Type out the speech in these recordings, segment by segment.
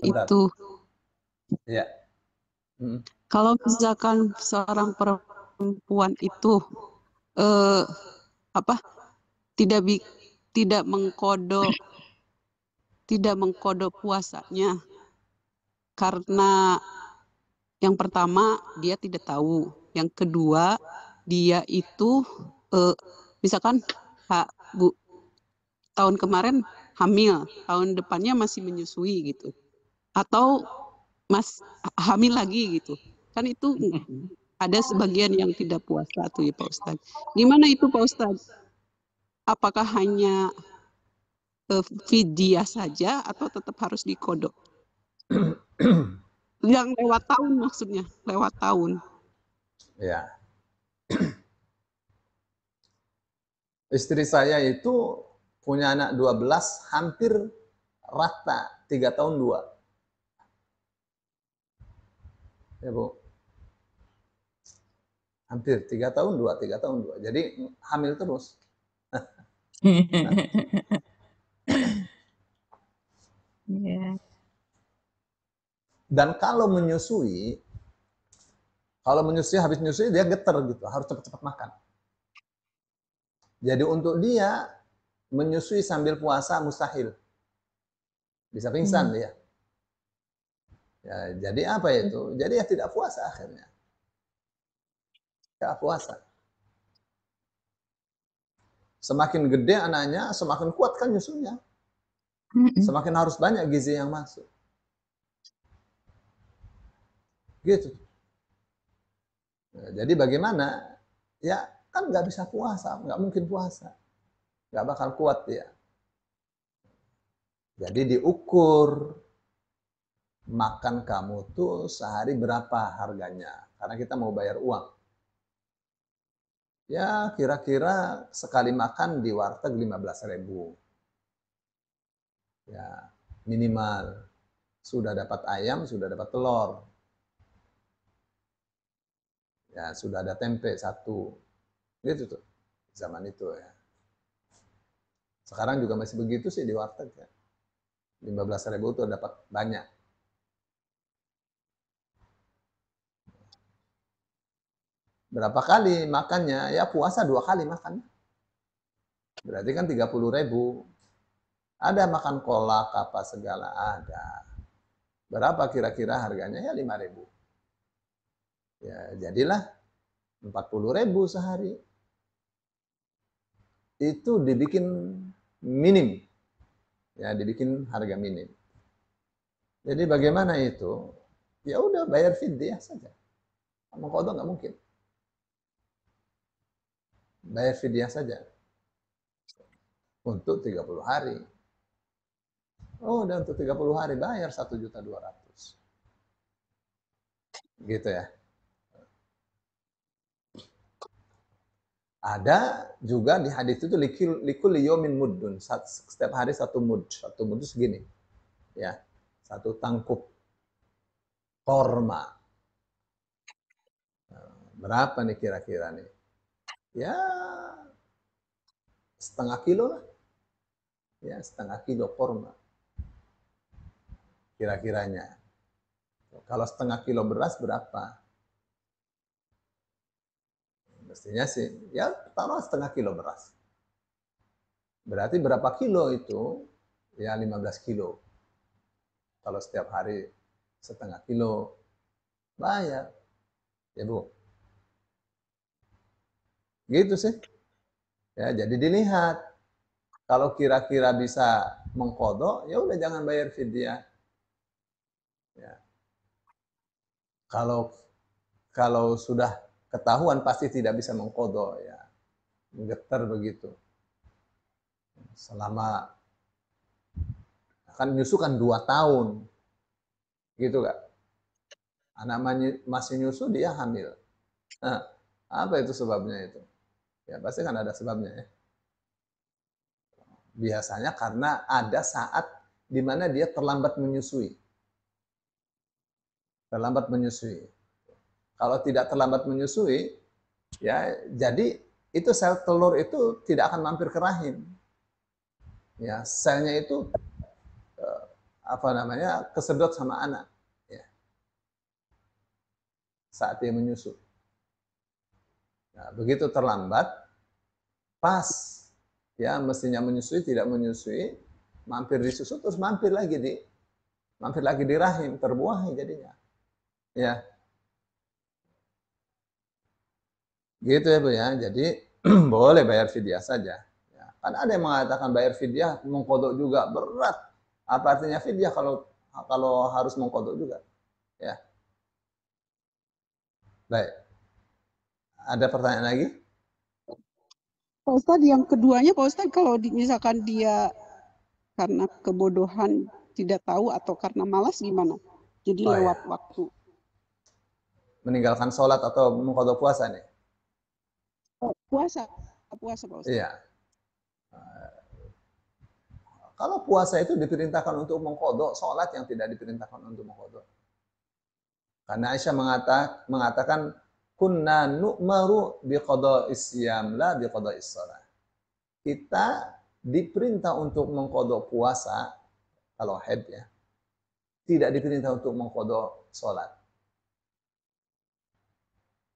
Bentar. itu. Ya. Kalau misalkan seorang perempuan itu eh, apa tidak mengkodo puasanya karena yang pertama dia tidak tahu, yang kedua dia itu misalkan Bu tahun kemarin hamil, tahun depannya masih menyusui gitu, atau hamil lagi gitu, kan itu ada sebagian yang tidak puasa tuh ya Pak Ustadz. Gimana itu Pak Ustadz? Apakah hanya fidyah saja atau tetap harus dikodok? Yang lewat tahun maksudnya, lewat tahun. Ya. Istri saya itu punya anak 12, hampir rata 3 tahun 2. Ya Bu. Hampir 3 tahun 2, 3 tahun 2. Jadi hamil terus. Dan kalau menyusui habis menyusui dia getar gitu, harus cepat-cepat makan. Jadi untuk dia menyusui sambil puasa mustahil. Bisa pingsan dia. Ya, jadi apa itu? Jadi ya tidak puasa akhirnya. Tidak puasa. Semakin gede anaknya, semakin kuat kan nyusunya. Semakin harus banyak gizi yang masuk. Gitu. Nah, jadi bagaimana? Ya kan nggak bisa puasa, nggak mungkin puasa. Nggak bakal kuat dia. Jadi diukur makan kamu tuh sehari berapa harganya. Karena kita mau bayar uang. Ya kira-kira sekali makan di warteg 15.000. Ya minimal. Sudah dapat ayam, sudah dapat telur. Ya sudah ada tempe 1. Gitu tuh. Zaman itu ya. Sekarang juga masih begitu sih di warteg ya. 15.000 tuh dapat banyak. Berapa kali makannya? Ya puasa 2 kali makan. Berarti kan 30.000. Ada makan kolak apa segala ada. Berapa kira-kira harganya? Ya 5.000. Ya jadilah 40.000 sehari. Itu dibikin minim. Ya dibikin harga minim. Jadi bagaimana itu? Ya udah bayar fidyah saja. Mau qadha nggak mungkin. Bayar fidyah saja. Untuk 30 hari. Oh, udah untuk 30 hari bayar 1.200.000. Gitu ya. Ada juga di hadis itu likul yomin muddun. Setiap hari 1 mud. 1 mud itu segini. Ya. 1 tangkup korma. Berapa nih kira-kira nih? Ya setengah kilo lah. Ya setengah kilo korma. Kira-kiranya. Kalau setengah kilo beras berapa? Mestinya sih, ya taruh setengah kilo beras. Berarti berapa kilo itu? Ya 15 kilo. Kalau setiap hari setengah kilo, bayar. Ya Bu. Gitu sih. Ya, jadi dilihat. Kalau kira-kira bisa mengqadha, ya udah jangan bayar fidyah. Ya. Kalau sudah ketahuan pasti tidak bisa mengqadha ya. Getar begitu. Selama kan nyusu kan 2 tahun. Gitu gak? Anak masih nyusu dia hamil. Nah, apa itu sebabnya itu? Ya pasti kan ada sebabnya ya. Biasanya karena ada saat di mana dia terlambat menyusui. Terlambat menyusui. Kalau tidak terlambat menyusui, ya jadi itu sel telur itu tidak akan mampir ke rahim. Ya, selnya itu kesedot sama anak ya, saat dia menyusu. Nah, begitu terlambat, pas ya mestinya menyusui tidak menyusui, mampir di susu terus mampir lagi di rahim, terbuahi jadinya. Ya. Gitu ya Bu ya. Jadi boleh bayar fidyah saja. Ya. Kan ada yang mengatakan bayar fidyah mengkodok juga berat. Apa artinya fidyah kalau harus mengkodok juga? Ya. Baik. Ada pertanyaan lagi? Pak Ustadz, yang keduanya Pak Ustadz, kalau misalkan dia karena kebodohan tidak tahu atau karena malas gimana? Jadi lewat waktu. Meninggalkan sholat atau mengkodok puasa nih? Puasa Pak Ustadz. Iya. Kalau puasa itu diperintahkan untuk mengkodok, sholat yang tidak diperintahkan untuk mengkodok. Karena Aisyah mengatakan kunna nu'maru biqada'is siyam la biqada'is shalah. Kita diperintah untuk mengkodok puasa kalau haid ya. Tidak diperintah untuk mengkodok sholat.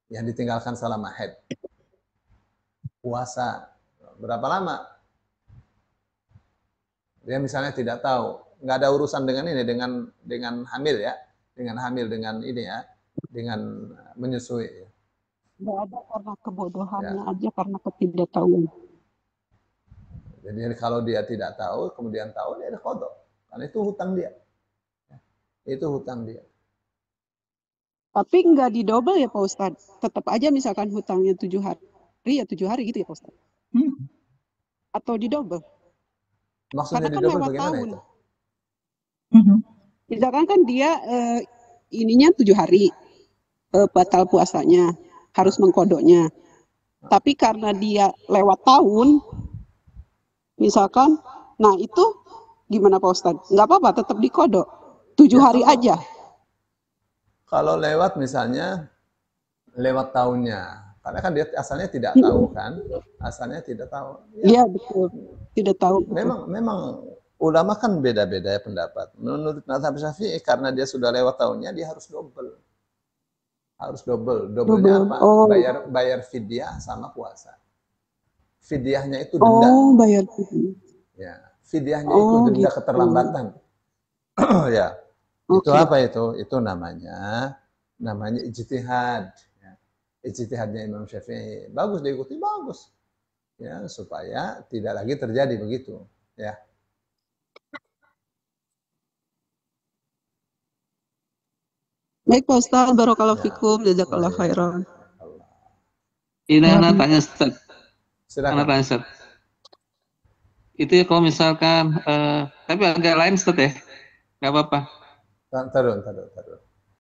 Yang ditinggalkan selama haid. Puasa berapa lama? Dia misalnya tidak tahu, nggak ada urusan dengan ini, dengan hamil ya, dengan ini ya, dengan menyusui. Nggak ada karena kebodohannya aja, karena ketidaktahuan. Jadi kalau dia tidak tahu, kemudian tahu, dia ada kodok. Karena itu hutang dia. Itu hutang dia. Tapi nggak didobel ya Pak Ustadz? Tetap aja misalkan hutangnya 7 hari, ya 7 hari gitu ya Pak Ustadz? Atau didobel? Maksudnya karena kan didobel lewat bagaimana tahun. itu? Misalkan kan dia ininya 7 hari, batal puasanya, harus mengkodoknya. Tapi karena dia lewat tahun, misalkan, nah itu gimana Pak Ustadz? Nggak apa-apa, tetap dikodok. 7 hari aja. Kalau lewat misalnya, lewat tahunnya. Karena kan dia asalnya tidak tahu kan. Asalnya tidak tahu. Iya betul, tidak tahu. Memang ulama kan beda-beda ya pendapat. Menurut mazhab Syafi'i karena dia sudah lewat tahunnya, dia harus double. Harus double. Doublenya apa? Bayar fidyah sama puasa. Fidyahnya itu denda. Oh, bayar fidyah. Ya, fidyahnya itu denda gitu. Keterlambatan. Ya. Itu apa itu? Itu namanya ijtihad. Ya. Ijtihadnya Imam Syafi'i. Bagus diikuti, bagus. Ya, supaya tidak lagi terjadi begitu, ya. Baik Pak Ustaz, barakallahu fikum, jazakallahu khairan. Ini anak tanya Ustaz. Silakan. Anak tanya Ustaz. Itu ya kalau misalkan tapi agak lain Ustaz ya. Enggak apa-apa. Taruh.